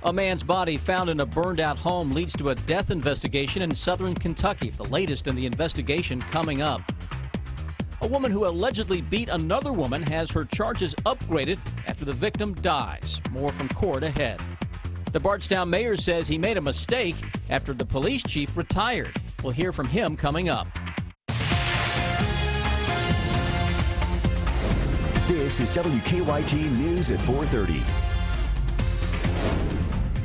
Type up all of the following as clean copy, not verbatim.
A man's body found in a burned-out home leads to a death investigation in southern Kentucky. The latest in the investigation coming up. A woman who allegedly beat another woman has her charges upgraded after the victim dies. More from court ahead. The Bardstown mayor says he made a mistake after the police chief retired. We'll hear from him coming up. This is WKYT News at 4:30.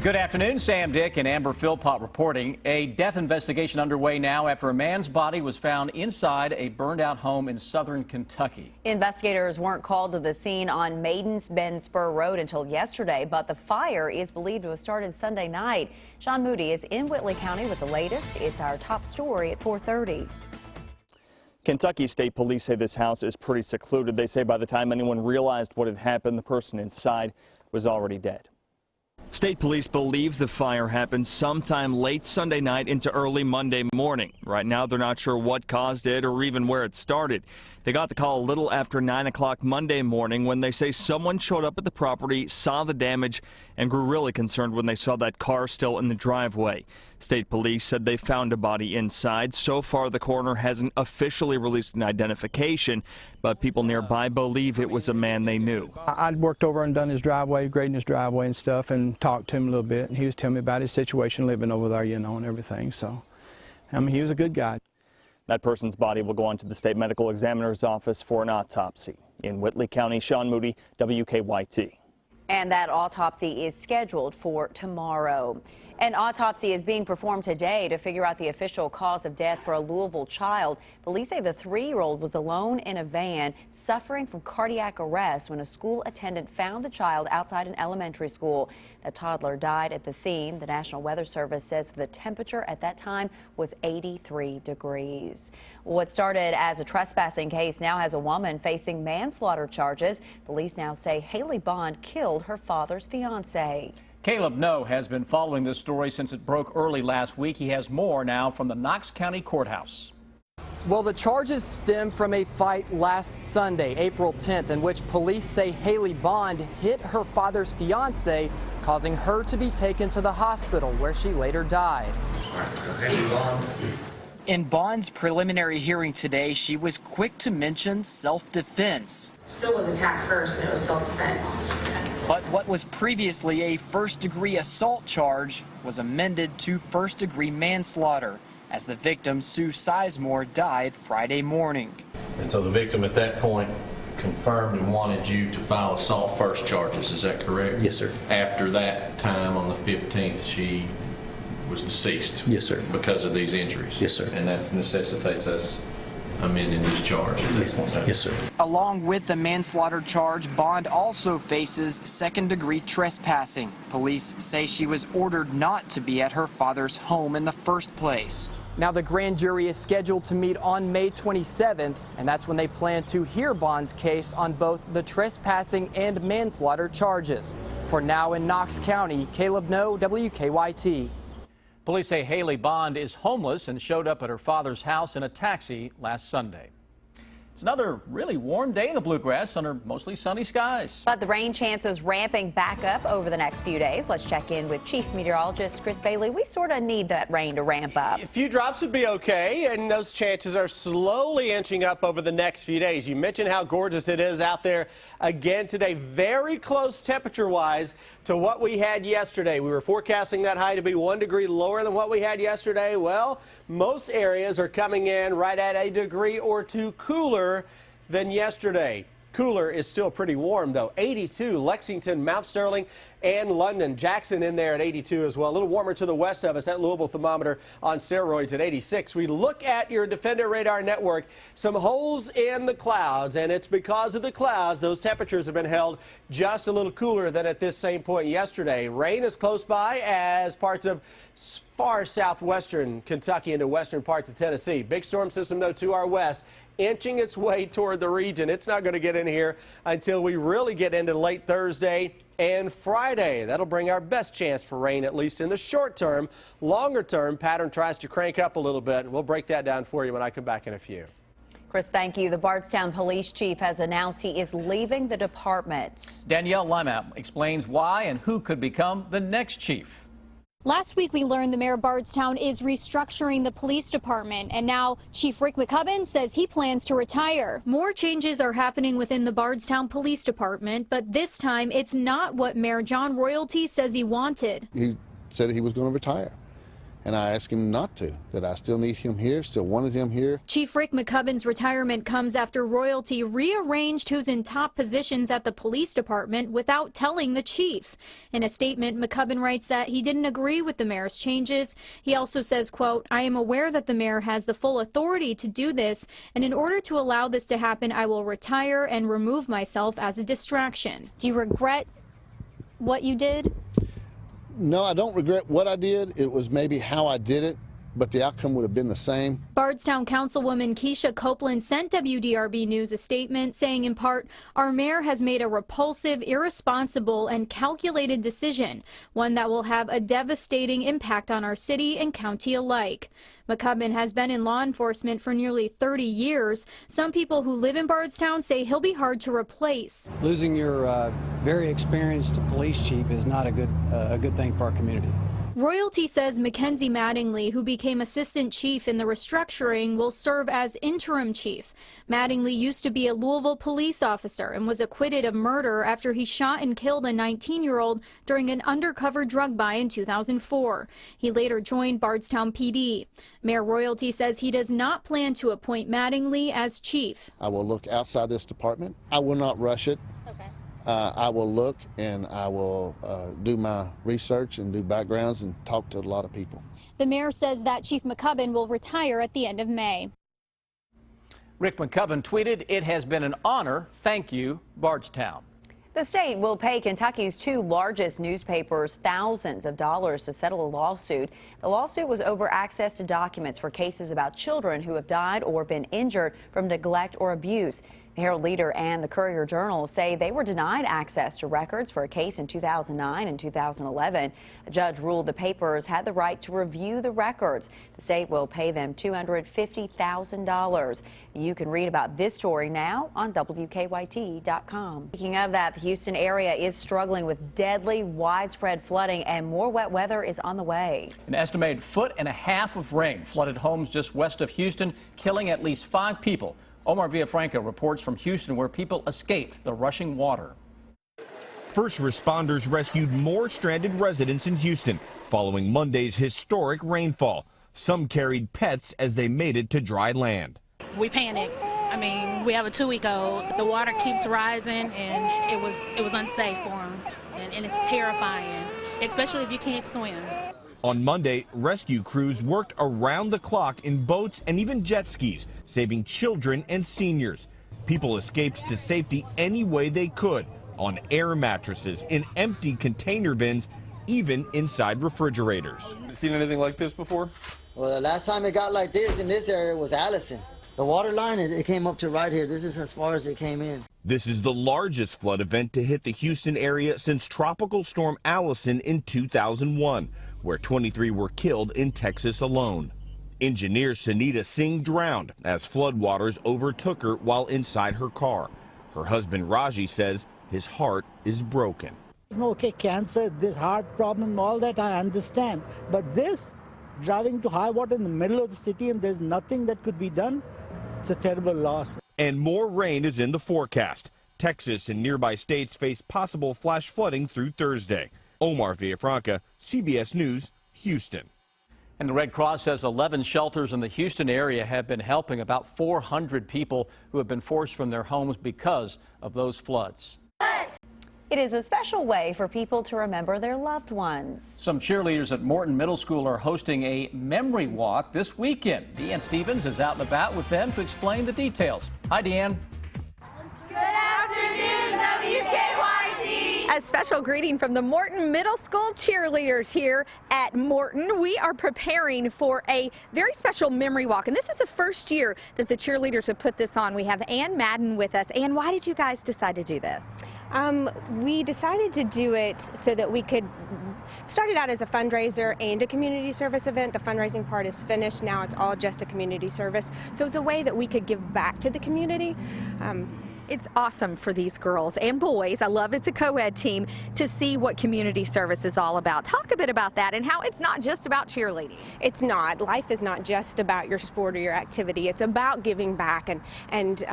Good afternoon. Sam Dick and Amber Philpott reporting. A death investigation underway now after a man's body was found inside a burned-out home in southern Kentucky. Investigators weren't called to the scene on Maidens Bend Spur Road until yesterday, but the fire is believed to have started Sunday night. Sean Moody is in Whitley County with the latest. It's our top story at 4:30. Kentucky State Police say this house is pretty secluded. They say by the time anyone realized what had happened, the person inside was already dead. State police believe the fire happened sometime late Sunday night into early Monday morning. Right now, they're not sure what caused it or even where it started. They got the call a little after 9 o'clock Monday morning when they say someone showed up at the property, saw the damage, and grew really concerned when they saw that car still in the driveway. State police said they found a body inside. So far, the coroner hasn't officially released an identification, but people nearby believe it was a man they knew. I'd worked over and done his driveway, grading his driveway and stuff, and talked to him a little bit. And he was telling me about his situation living over there, you know, and everything. So, I mean, he was a good guy. That person's body will go on to the state medical examiner's office for an autopsy. In Whitley County, Sean Moody, WKYT. And that autopsy is scheduled for tomorrow. An autopsy is being performed today to figure out the official cause of death for a Louisville child. Police say the 3-year-old was alone in a van suffering from cardiac arrest when a school attendant found the child outside an elementary school. The toddler died at the scene. The National Weather Service says the temperature at that time was 83 degrees. What started as a trespassing case now has a woman facing manslaughter charges. Police now say Haley Bond killed her father's fiance. Caleb No has been following this story since it broke early last week. He has more now from the Knox County Courthouse. Well, the charges stem from a fight last Sunday, April 10th, in which police say Haley Bond hit her father's fiance, causing her to be taken to the hospital where she later died. In Bond's preliminary hearing today, she was quick to mention self-defense. Still was attacked first, and it was self-defense. But what was previously a first-degree assault charge was amended to first-degree manslaughter, as the victim, Sue Sizemore, died Friday morning. And so the victim at that point confirmed and wanted you to file assault first charges, is that correct? Yes, sir. After that time on the 15th, she was deceased? Yes, sir. Because of these injuries? Yes, sir. And that necessitates us amending this charge? Yes, sir. Along with the manslaughter charge, Bond also faces second-degree trespassing. Police say she was ordered not to be at her father's home in the first place. Now, the grand jury is scheduled to meet on May 27th, and that's when they plan to hear Bond's case on both the trespassing and manslaughter charges. For now in Knox County, Caleb No, WKYT. Police say Haley Bond is homeless and showed up at her father's house in a taxi last Sunday. It's another really warm day in the Bluegrass under mostly sunny skies. But the rain chances ramping back up over the next few days. Let's check in with Chief Meteorologist Chris Bailey. We sort of need that rain to ramp up. A few drops would be okay, and those chances are slowly inching up over the next few days. You mentioned how gorgeous it is out there again today. Very close temperature-wise to what we had yesterday. We were forecasting that high to be 1 degree lower than what we had yesterday. Well, most areas are coming in right at a degree or two cooler than yesterday. Cooler is still pretty warm, though. 82, Lexington, Mount Sterling, and London. Jackson in there at 82 as well. A little warmer to the west of us. That Louisville thermometer on steroids at 86. We look at your Defender Radar Network. Some holes in the clouds, and it's because of the clouds. Those temperatures have been held just a little cooler than at this same point yesterday. Rain is close by as parts of far southwestern Kentucky into western parts of Tennessee. Big storm system, though, to our west, inching its way toward the region. It's not going to get in here until we really get into late Thursday and Friday. That'll bring our best chance for rain, at least in the short term. Longer term, pattern tries to crank up a little bit, and we'll break that down for you when I come back in a few. Chris, thank you. The Bardstown police chief has announced he is leaving the department. Danielle Lima explains why and who could become the next chief. Last week, we learned the mayor of Bardstown is restructuring the police department, and now Chief Rick McCubbin says he plans to retire. More changes are happening within the Bardstown Police Department, but this time it's not what Mayor John Royalty says he wanted. He said he was going to retire, and I asked him not to, that I still need him here, still wanted him here. Chief Rick McCubbin's retirement comes after Royalty rearranged who's in top positions at the police department without telling the chief. In a statement, McCubbin writes that he didn't agree with the mayor's changes. He also says, quote, "I am aware that the mayor has the full authority to do this, and in order to allow this to happen, I will retire and remove myself as a distraction." Do you regret what you did? No, I don't regret what I did. It was maybe how I did it, but the outcome would have been the same. Bardstown Councilwoman Keisha Copeland sent WDRB News a statement saying, in part, "Our mayor has made a repulsive, irresponsible, and calculated decision, one that will have a devastating impact on our city and county alike." McCubbin has been in law enforcement for nearly 30 years. Some people who live in Bardstown say he'll be hard to replace. Losing your very experienced police chief is not a good thing for our community. Royalty says Mackenzie Mattingly, who became assistant chief in the restructuring, will serve as interim chief. Mattingly used to be a Louisville police officer and was acquitted of murder after he shot and killed a 19-year-old during an undercover drug buy in 2004. He later joined Bardstown PD. Mayor Royalty says he does not plan to appoint Mattingly as chief. I will look outside this department. I will not rush it. I will look and I will do my research and do backgrounds and talk to a lot of people. The mayor says that Chief McCubbin will retire at the end of May. Rick McCubbin tweeted, "It has been an honor. Thank you, Bardstown." The state will pay Kentucky's two largest newspapers thousands of dollars to settle a lawsuit. The lawsuit was over access to documents for cases about children who have died or been injured from neglect or abuse. The Herald Leader and the Courier Journal say they were denied access to records for a case in 2009 and 2011. A judge ruled the papers had the right to review the records. The state will pay them $250,000. You can read about this story now on WKYT.com. Speaking of that, the Houston area is struggling with deadly widespread flooding, and more wet weather is on the way. An estimated 1.5 feet of rain flooded homes just west of Houston, killing at least 5 people. Omar Villafranca reports from Houston, where people escaped the rushing water. First responders rescued more stranded residents in Houston following Monday's historic rainfall. Some carried pets as they made it to dry land. We panicked. I mean, we have a 2-week-old. The water keeps rising, and it was unsafe for them, and it's terrifying, especially if you can't swim. On Monday, rescue crews worked around the clock in boats and even jet skis, saving children and seniors. People escaped to safety any way they could, on air mattresses, in empty container bins, even inside refrigerators. Seen anything like this before? Well, the last time it got like this in this area was Allison. The water line, it came up to right here. This is as far as it came in. This is the largest flood event to hit the Houston area since Tropical Storm Allison in 2001. Where 23 were killed in Texas alone. Engineer Sunita Singh drowned as floodwaters overtook her while inside her car. Her husband Raji says his heart is broken. Okay, cancer, this heart problem, all that I understand. But this, driving to high water in the middle of the city and there's nothing that could be done, it's a terrible loss. And more rain is in the forecast. Texas and nearby states face possible flash flooding through Thursday. Omar Villafranca, CBS News, Houston. And the Red Cross says 11 shelters in the Houston area have been helping about 400 people who have been forced from their homes because of those floods. It is a special way for people to remember their loved ones. Some cheerleaders at Morton Middle School are hosting a memory walk this weekend. Deanne Stevens is out and about with them to explain the details. Hi, Deanne. Good afternoon, WKYT. A special greeting from the Morton Middle School cheerleaders here at Morton. We are preparing for a very special memory walk, and this is the first year that the cheerleaders have put this on. We have Ann Madden with us. Ann, why did you guys decide to do this? We decided to do it so that we could It started out as a fundraiser and a community service event. The fundraising part is finished. Now it's all just a community service. So it's a way that we could give back to the community. It's awesome for these girls and boys, I love it's a co-ed team, to see what community service is all about. Talk a bit about that and how it's not just about cheerleading. It's not. Life is not just about your sport or your activity. It's about giving back and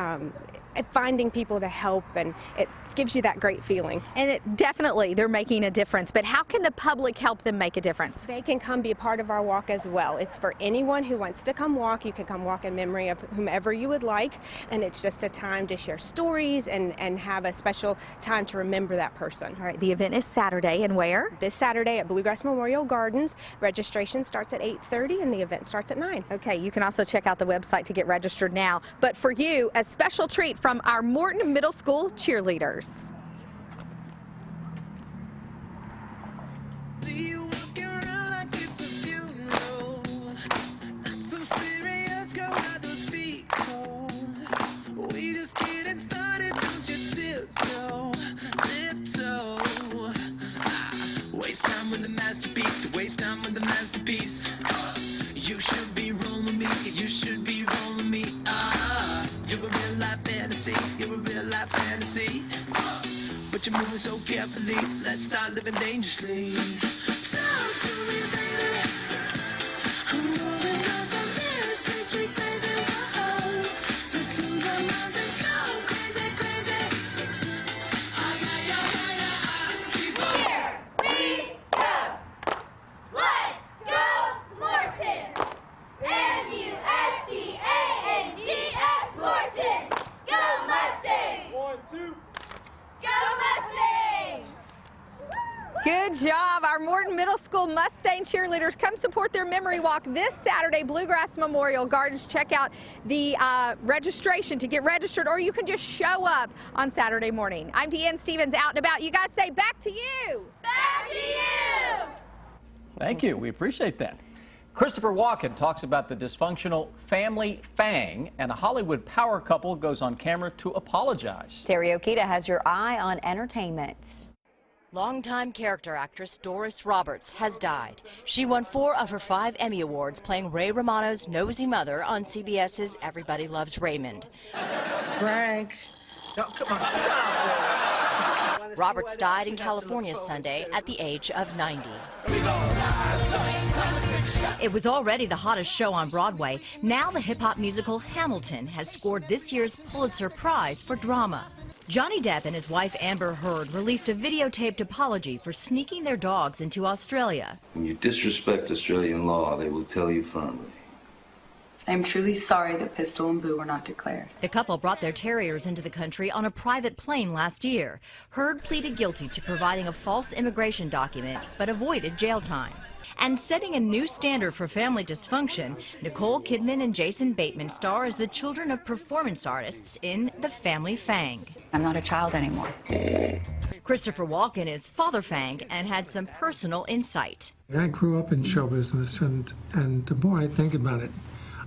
finding people to help, and it gives you that great feeling. And it definitely, they're making a difference, but how can the public help them make a difference? They can come be a part of our walk as well. It's for anyone who wants to come walk. You can come walk in memory of whomever you would like, and it's just a time to share stories and have a special time to remember that person. All right, the event is Saturday, and where? This Saturday at Bluegrass Memorial Gardens. Registration starts at 8:30 and the event starts at 9. Okay, you can also check out the website to get registered now. But for you, a special treat from our Morton Middle School cheerleaders. Waste time with the masterpiece, to waste time with the masterpiece. You should be rolling me, you should be rolling me. You're a real life fantasy, you're a real life fantasy. But you're moving so carefully, let's start living dangerously. Talk to me, baby. I'm moving on from this sweet, sweet baby. Oh, let's lose our minds and go crazy, crazy. Keep on. Here we go. Let's go, Morton. M-U-S-T-A-N-G-S, Morton. Go Mustangs. 1, 2. Go Mustangs. Good job. Our Morton Middle School Mustang cheerleaders, come support their memory walk this Saturday, Bluegrass Memorial Gardens. Check out the registration to get registered, or you can just show up on Saturday morning. I'm Deanne Stevens, out and about. You guys say back to you. Back to you. Thank you. We appreciate that. Christopher Walken talks about the dysfunctional family Fang, and a Hollywood power couple goes on camera to apologize. Terry Okita has your eye on entertainment. Longtime character actress Doris Roberts has died. She won 4 of her 5 Emmy Awards playing Ray Romano's nosy mother on CBS's Everybody Loves Raymond. Frank, no, come on, stop. Roberts died in California Sunday at the age of 90. It was already the hottest show on Broadway. Now the hip-hop musical Hamilton has scored this year's Pulitzer Prize for drama. Johnny Depp and his wife Amber Heard released a videotaped apology for sneaking their dogs into Australia. When you disrespect Australian law, they will tell you firmly. I am truly sorry that Pistol and Boo were not declared. The couple brought their terriers into the country on a private plane last year. Heard pleaded guilty to providing a false immigration document, but avoided jail time. And setting a new standard for family dysfunction, Nicole Kidman and Jason Bateman star as the children of performance artists in The Family Fang. I'm not a child anymore. Christopher Walken is Father Fang and had some personal insight. I grew up in show business, and the more I think about it,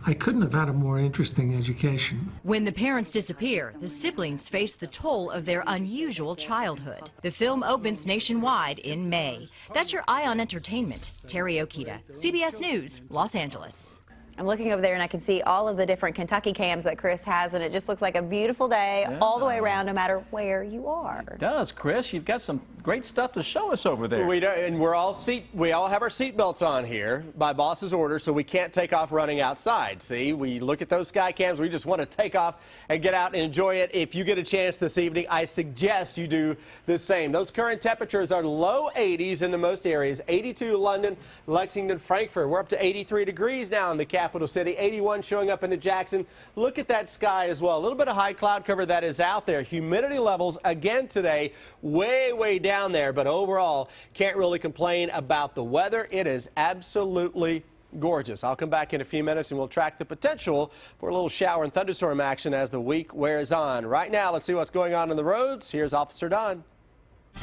I couldn't have had a more interesting education. When the parents disappear, the siblings face the toll of their unusual childhood. The film opens nationwide in May. That's your Eye on Entertainment. Terry Okita, CBS News, Los Angeles. I'm looking over there and I can see all of the different Kentucky cams that Chris has, and it just looks like a beautiful day all the way around, no matter where you are. It does, Chris. You've got some great stuff to show us over there. We don't, and we all have our seatbelts on here by boss's order, so we can't take off running outside. See, we look at those sky cams. We just want to take off and get out and enjoy it. If you get a chance this evening, I suggest you do the same. Those current temperatures are low 80s in most areas. 82 London, Lexington, Frankfurt. We're up to 83 degrees now in the capital city. 81 showing up into Jackson. Look at that sky as well. A little bit of high cloud cover that is out there. Humidity levels again today way down there, but overall can't really complain about the weather. It is absolutely gorgeous. I'll come back in a few minutes and we'll track the potential for a little shower and thunderstorm action as the week wears on. Right now, let's see what's going on the roads. Here's Officer Don.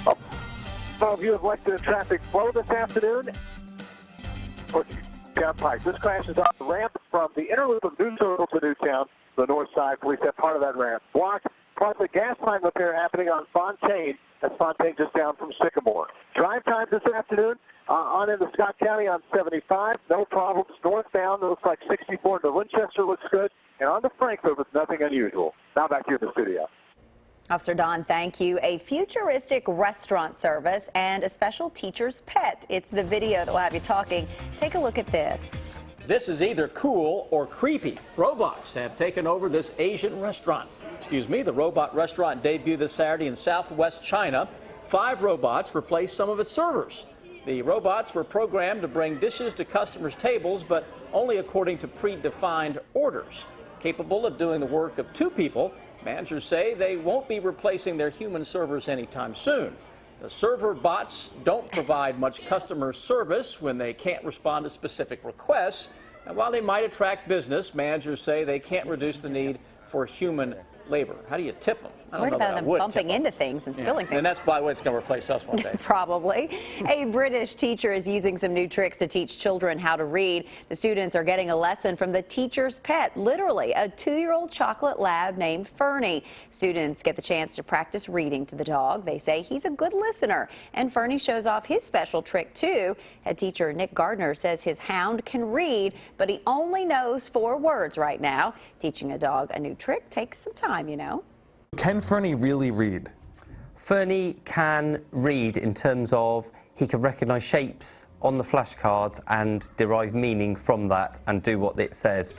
Some of you have Lexington traffic flow this afternoon. Down Pike. This crash is on the ramp from the inner loop of New Circle to Newtown. The north side, police have part of that ramp blocked. Plus a gas line repair happening on Fontaine. That's Fontaine just down from Sycamore. Drive time this afternoon, On into Scott County on 75, no problems. Northbound, it looks like 64 to Winchester looks good. And on to Frankfort with nothing unusual. Now back here in the studio. Officer Don, thank you. A futuristic restaurant service and a special teacher's pet. It's the video that will have you talking. Take a look at this. This is either cool or creepy. Robots have taken over this Asian restaurant. The robot restaurant debuted this Saturday in southwest China. 5 robots replaced some of its servers. The robots were programmed to bring dishes to customers' tables, but only according to predefined orders. Capable of doing the work of 2 people, managers say they won't be replacing their human servers anytime soon. The server bots don't provide much customer service when they can't respond to specific requests. And while they might attract business, managers say they can't reduce the need for human labor. How do you tip them? I don't know that I would bumping into things and spilling things. And that's, by the way, it's going to replace us one day. Probably. A British teacher is using some new tricks to teach children how to read. The students are getting a lesson from the teacher's pet, literally a 2-year-old chocolate lab named Fernie. Students get the chance to practice reading to the dog. They say he's a good listener, and Fernie shows off his special trick too. Head teacher Nick Gardner says his hound can read, but he only knows 4 words right now. Teaching a dog a new trick takes some time, you know. Can Fernie really read? Fernie can read in terms of he can recognise shapes on the flashcards and derive meaning from that and do what it says.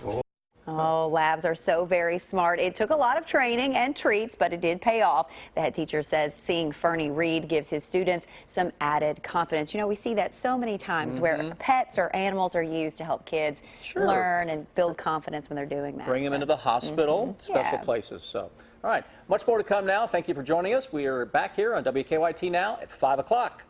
Oh, labs are so very smart. It took a lot of training and treats, but it did pay off. The head teacher says seeing Fernie read gives his students some added confidence. You know, we see that so many times where pets or animals are used to help kids learn and build confidence when they're doing that. Bring them into the hospital, special places. So, all right, much more to come now. Thank you for joining us. We are back here on WKYT now at 5 o'clock.